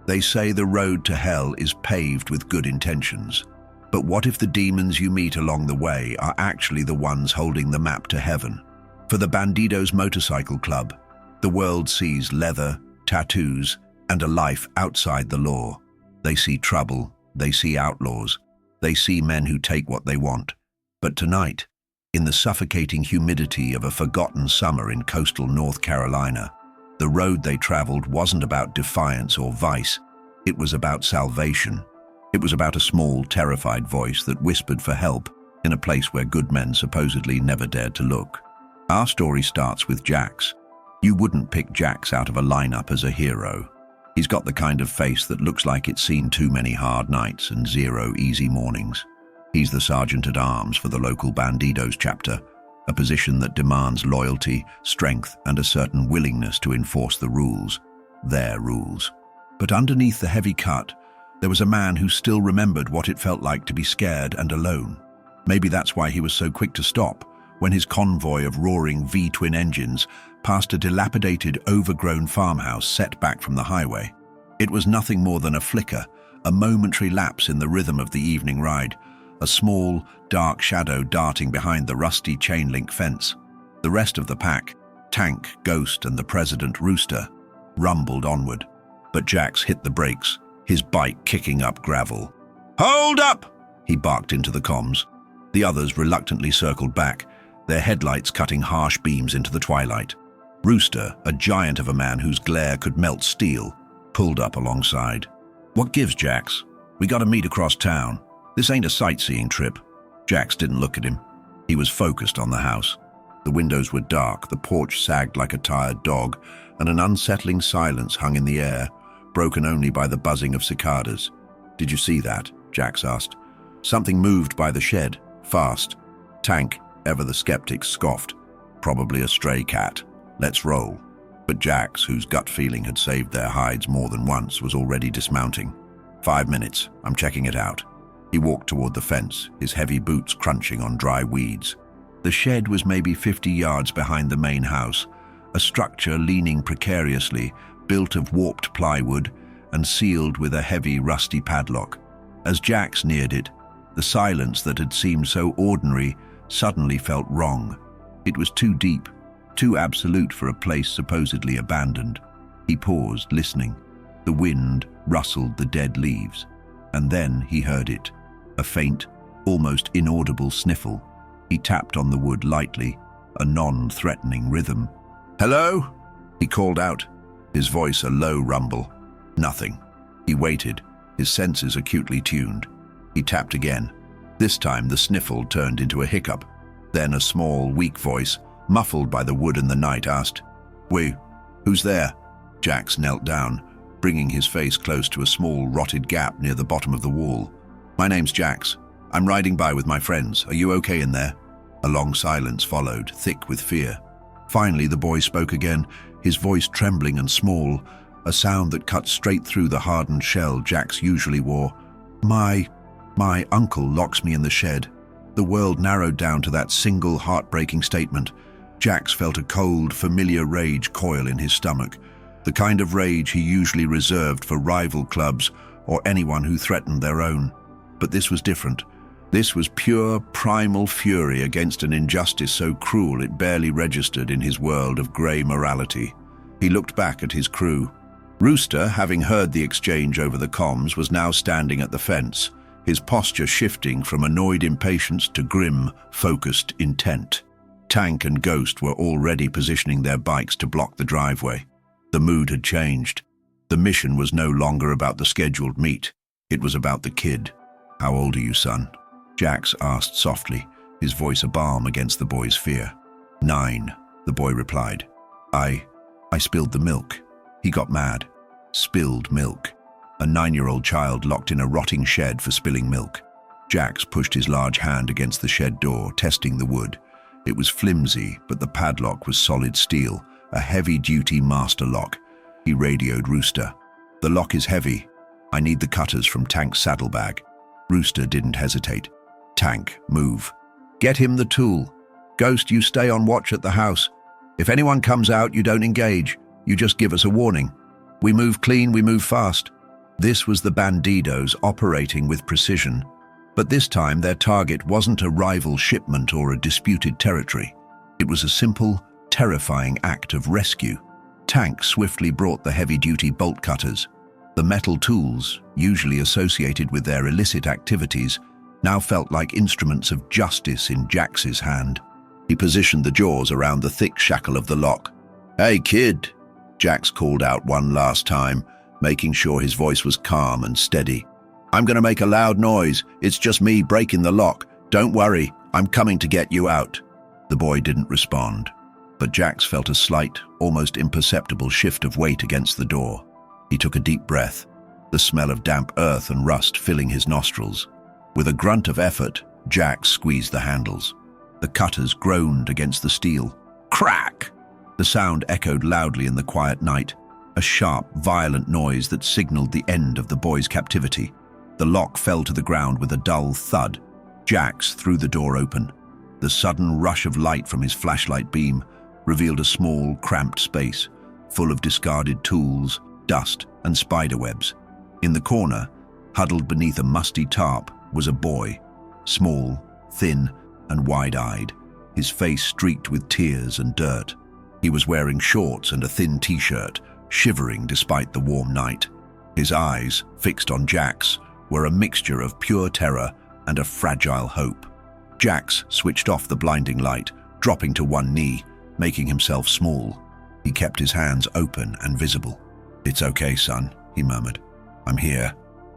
They say the road to hell is paved with good intentions. But what if the demons you meet along the way are actually the ones holding the map to heaven? For the Bandidos Motorcycle Club, the world sees leather, tattoos, and a life outside the law. They see trouble, they see outlaws, they see men who take what they want. But tonight, in the suffocating humidity of a forgotten summer in coastal North Carolina, the road they traveled wasn't about defiance or vice. It was about salvation. It was about a small, terrified voice that whispered for help in a place where good men supposedly never dared to look. Our story starts with Jax. You wouldn't pick Jax out of a lineup as a hero. He's got the kind of face that looks like it's seen too many hard nights and zero easy mornings. He's the Sergeant-at-Arms for the local Bandidos chapter, a position that demands loyalty, strength, and a certain willingness to enforce the rules, their rules. But underneath the heavy cut, there was a man who still remembered what it felt like to be scared and alone. Maybe that's why he was so quick to stop when his convoy of roaring V-twin engines passed a dilapidated, overgrown farmhouse set back from the highway. It was nothing more than a flicker, a momentary lapse in the rhythm of the evening ride, a small, dark shadow darting behind the rusty chain-link fence. The rest of the pack, Tank, Ghost, and the President Rooster, rumbled onward. But Jax hit the brakes, his bike kicking up gravel. "Hold up!" he barked into the comms. The others reluctantly circled back, their headlights cutting harsh beams into the twilight. Rooster, a giant of a man whose glare could melt steel, pulled up alongside. "What gives, Jax? We gotta meet across town. This ain't a sightseeing trip." Jax didn't look at him. He was focused on the house. The windows were dark, the porch sagged like a tired dog, and an unsettling silence hung in the air, broken only by the buzzing of cicadas. "Did you see that?" Jax asked. "Something moved by the shed, fast." Tank, ever the skeptic, scoffed. "Probably a stray cat. Let's roll." But Jax, whose gut feeling had saved their hides more than once, was already dismounting. "5 minutes. I'm checking it out." He walked toward the fence, his heavy boots crunching on dry weeds. The shed was maybe 50 yards behind the main house, a structure leaning precariously, built of warped plywood and sealed with a heavy, rusty padlock. As Jax neared it, the silence that had seemed so ordinary suddenly felt wrong. It was too deep, too absolute for a place supposedly abandoned. He paused, listening. The wind rustled the dead leaves. And then he heard it, a faint, almost inaudible sniffle. He tapped on the wood lightly, a non-threatening rhythm. "Hello?" he called out, his voice a low rumble. Nothing. He waited, his senses acutely tuned. He tapped again. This time the sniffle turned into a hiccup. Then a small, weak voice, muffled by the wood and the night, asked, Who's there?" Jax knelt down, bringing his face close to a small, rotted gap near the bottom of the wall. "My name's Jax. I'm riding by with my friends. Are you okay in there?" A long silence followed, thick with fear. Finally, the boy spoke again, his voice trembling and small, a sound that cut straight through the hardened shell Jax usually wore. My uncle locks me in the shed." The world narrowed down to that single heartbreaking statement. Jax felt a cold, familiar rage coil in his stomach, the kind of rage he usually reserved for rival clubs or anyone who threatened their own. But this was different. This was pure, primal fury against an injustice so cruel it barely registered in his world of grey morality. He looked back at his crew. Rooster, having heard the exchange over the comms, was now standing at the fence, his posture shifting from annoyed impatience to grim, focused intent. Tank and Ghost were already positioning their bikes to block the driveway. The mood had changed. The mission was no longer about the scheduled meet. It was about the kid. "How old are you, son?" Jax asked softly, his voice a balm against the boy's fear. 9, the boy replied. I spilled the milk." He got mad. Spilled milk. A 9-year-old child locked in a rotting shed for spilling milk. Jax pushed his large hand against the shed door, testing the wood. It was flimsy, but the padlock was solid steel, a heavy-duty master lock. He radioed Rooster. "The lock is heavy. I need the cutters from Tank's saddlebag." Rooster didn't hesitate. "Tank, move. Get him the tool. Ghost, you stay on watch at the house. If anyone comes out, you don't engage. You just give us a warning. We move clean, we move fast." This was the Bandidos operating with precision, but this time their target wasn't a rival shipment or a disputed territory. It was a simple, terrifying act of rescue. Tank swiftly brought the heavy-duty bolt cutters. The metal tools, usually associated with their illicit activities, now felt like instruments of justice in Jax's hand. He positioned the jaws around the thick shackle of the lock. "Hey, kid," Jax called out one last time, making sure his voice was calm and steady. "I'm gonna make a loud noise. It's just me breaking the lock. Don't worry, I'm coming to get you out." The boy didn't respond, but Jax felt a slight, almost imperceptible shift of weight against the door. He took a deep breath, the smell of damp earth and rust filling his nostrils. With a grunt of effort, Jax squeezed the handles. The cutters groaned against the steel. Crack! The sound echoed loudly in the quiet night, a sharp, violent noise that signaled the end of the boy's captivity. The lock fell to the ground with a dull thud. Jax threw the door open. The sudden rush of light from his flashlight beam revealed a small, cramped space, full of discarded tools, dust, and spiderwebs. In the corner, huddled beneath a musty tarp, was a boy, small, thin, and wide-eyed, his face streaked with tears and dirt. He was wearing shorts and a thin t-shirt, shivering despite the warm night. His eyes, fixed on Jax, were a mixture of pure terror and a fragile hope. Jax switched off the blinding light, dropping to one knee, making himself small. He kept his hands open and visible. "It's okay, son," he murmured. "I'm here.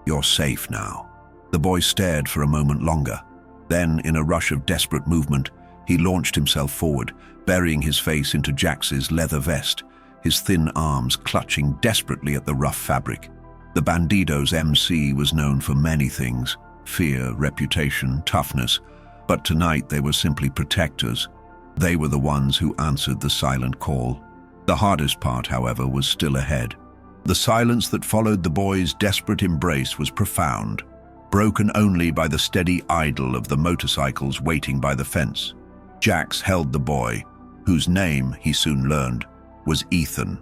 You're safe now." The boy stared for a moment longer. Then, in a rush of desperate movement, he launched himself forward, burying his face into Jax's leather vest, his thin arms clutching desperately at the rough fabric. The Bandidos MC was known for many things: fear, reputation, toughness, but tonight they were simply protectors. They were the ones who answered the silent call. The hardest part, however, was still ahead. The silence that followed the boy's desperate embrace was profound, broken only by the steady idle of the motorcycles waiting by the fence. Jax held the boy, whose name, he soon learned, was Ethan,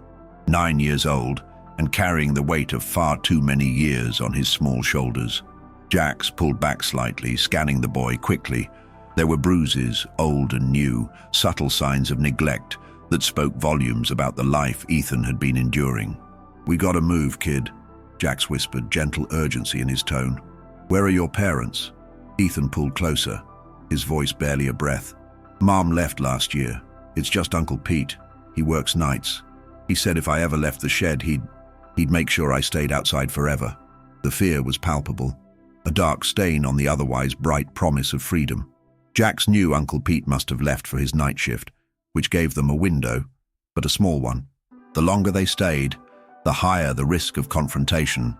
9 years old and carrying the weight of far too many years on his small shoulders. Jax pulled back slightly, scanning the boy quickly. There were bruises, old and new, subtle signs of neglect that spoke volumes about the life Ethan had been enduring. "We gotta move, kid," Jax whispered, gentle urgency in his tone. "Where are your parents?" Ethan pulled closer, his voice barely a breath. "Mom left last year. It's just Uncle Pete. He works nights. He said if I ever left the shed, he'd make sure I stayed outside forever." The fear was palpable, a dark stain on the otherwise bright promise of freedom. Jax knew Uncle Pete must have left for his night shift, which gave them a window, but a small one. The longer they stayed, the higher the risk of confrontation,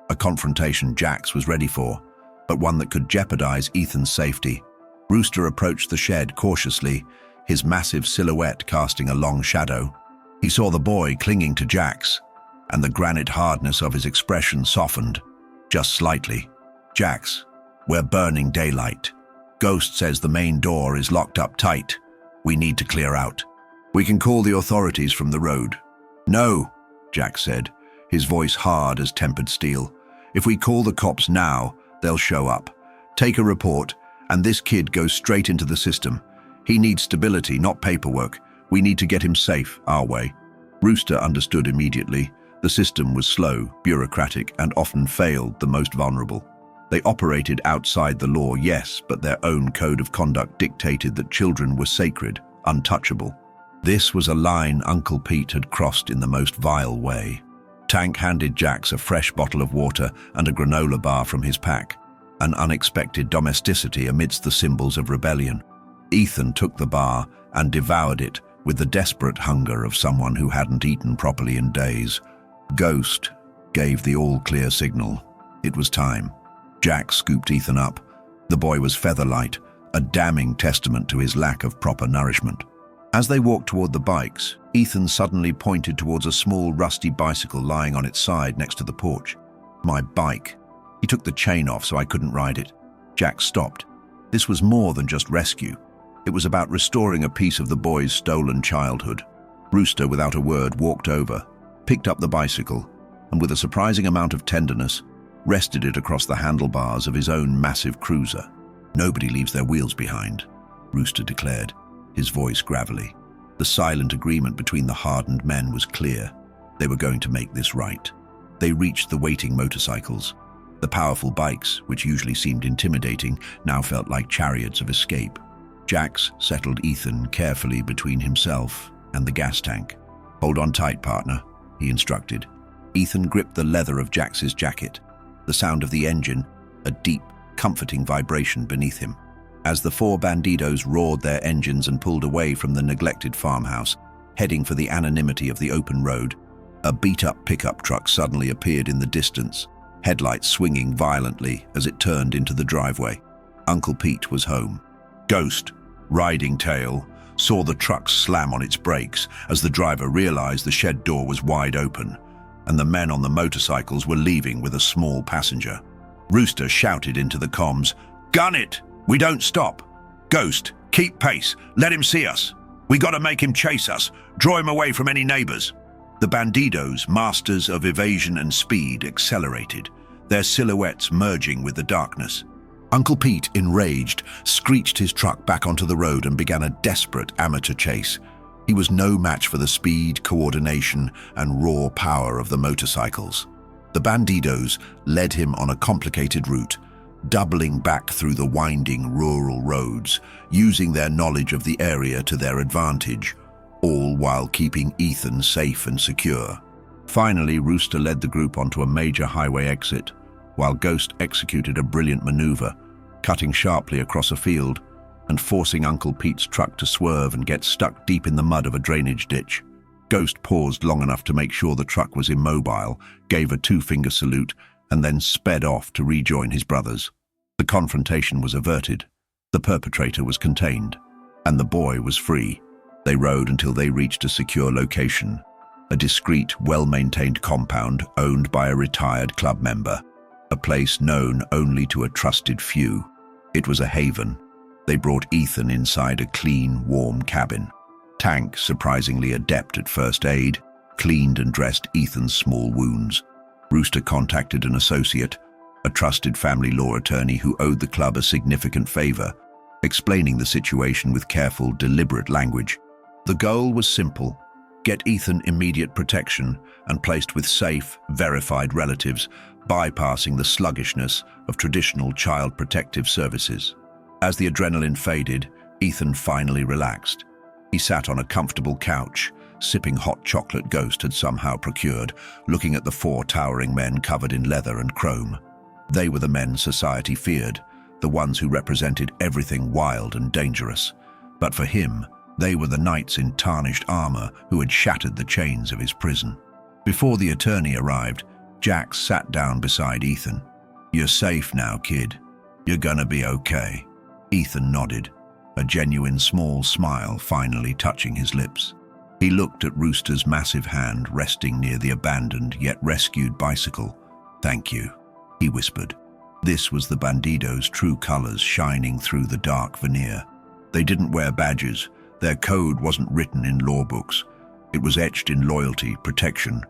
a confrontation Jax was ready for, but one that could jeopardize Ethan's safety. Rooster approached the shed cautiously, his massive silhouette casting a long shadow. He saw the boy clinging to Jax, and the granite hardness of his expression softened, just slightly. "Jax, we're burning daylight. Ghost says the main door is locked up tight. We need to clear out. We can call the authorities from the road." "No," Jax said, his voice hard as tempered steel. "If we call the cops now, they'll show up. Take a report, and this kid goes straight into the system. He needs stability, not paperwork. We need to get him safe, our way." Rooster understood immediately. The system was slow, bureaucratic, and often failed the most vulnerable. They operated outside the law, yes, but their own code of conduct dictated that children were sacred, untouchable. This was a line Uncle Pete had crossed in the most vile way. Tank handed Jax a fresh bottle of water and a granola bar from his pack, an unexpected domesticity amidst the symbols of rebellion. Ethan took the bar and devoured it with the desperate hunger of someone who hadn't eaten properly in days. Ghost gave the all-clear signal. It was time. Jax scooped Ethan up. The boy was feather-light, a damning testament to his lack of proper nourishment. As they walked toward the bikes, Ethan suddenly pointed towards a small, rusty bicycle lying on its side next to the porch. "My bike." He took the chain off so I couldn't ride it. Jax stopped. This was more than just rescue. It was about restoring a piece of the boy's stolen childhood. Rooster, without a word, walked over, picked up the bicycle, and with a surprising amount of tenderness, rested it across the handlebars of his own massive cruiser. "Nobody leaves their wheels behind," Rooster declared, his voice gravelly. The silent agreement between the hardened men was clear. They were going to make this right. They reached the waiting motorcycles. The powerful bikes, which usually seemed intimidating, now felt like chariots of escape. Jax settled Ethan carefully between himself and the gas tank. "Hold on tight, partner," he instructed. Ethan gripped the leather of Jax's jacket, the sound of the engine, a deep, comforting vibration beneath him. As the four bandidos roared their engines and pulled away from the neglected farmhouse, heading for the anonymity of the open road, a beat-up pickup truck suddenly appeared in the distance, headlights swinging violently as it turned into the driveway. Uncle Pete was home. Ghost, riding tail, saw the truck slam on its brakes as the driver realized the shed door was wide open, and the men on the motorcycles were leaving with a small passenger. Rooster shouted into the comms, "Gun it! We don't stop! Ghost, keep pace! Let him see us! We gotta make him chase us! Draw him away from any neighbors!" The bandidos, masters of evasion and speed, accelerated, their silhouettes merging with the darkness. Uncle Pete, enraged, screeched his truck back onto the road and began a desperate amateur chase. He was no match for the speed, coordination, and raw power of the motorcycles. The bandidos led him on a complicated route, doubling back through the winding rural roads, using their knowledge of the area to their advantage, all while keeping Ethan safe and secure. Finally, Rooster led the group onto a major highway exit, while Ghost executed a brilliant maneuver, cutting sharply across a field and forcing Uncle Pete's truck to swerve and get stuck deep in the mud of a drainage ditch. Ghost paused long enough to make sure the truck was immobile, gave a two-finger salute, and then sped off to rejoin his brothers. The confrontation was averted, the perpetrator was contained, and the boy was free. They rode until they reached a secure location, a discreet, well-maintained compound owned by a retired club member, a place known only to a trusted few. It was a haven. They brought Ethan inside a clean, warm cabin. Tank, surprisingly adept at first aid, cleaned and dressed Ethan's small wounds. Rooster contacted an associate, a trusted family law attorney who owed the club a significant favor, explaining the situation with careful, deliberate language. The goal was simple: get Ethan immediate protection and placed with safe, verified relatives, bypassing the sluggishness of traditional child protective services. As the adrenaline faded, Ethan finally relaxed. He sat on a comfortable couch, sipping hot chocolate Ghost had somehow procured, looking at the four towering men covered in leather and chrome. They were the men society feared, the ones who represented everything wild and dangerous. But for him, they were the knights in tarnished armor who had shattered the chains of his prison. Before the attorney arrived, Jax sat down beside Ethan. "You're safe now, kid. You're gonna be okay." Ethan nodded, a genuine small smile finally touching his lips. He looked at Rooster's massive hand resting near the abandoned yet rescued bicycle. "Thank you," he whispered. This was the Bandidos' true colors shining through the dark veneer. They didn't wear badges. Their code wasn't written in law books. It was etched in loyalty, protection,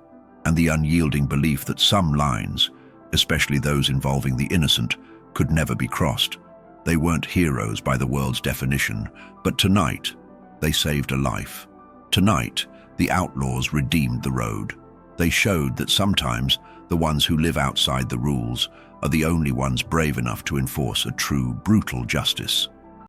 and the unyielding belief that some lines, especially those involving the innocent, could never be crossed. They weren't heroes by the world's definition, but tonight, they saved a life. Tonight, the outlaws redeemed the road. They showed that sometimes the ones who live outside the rules are the only ones brave enough to enforce a true, brutal justice.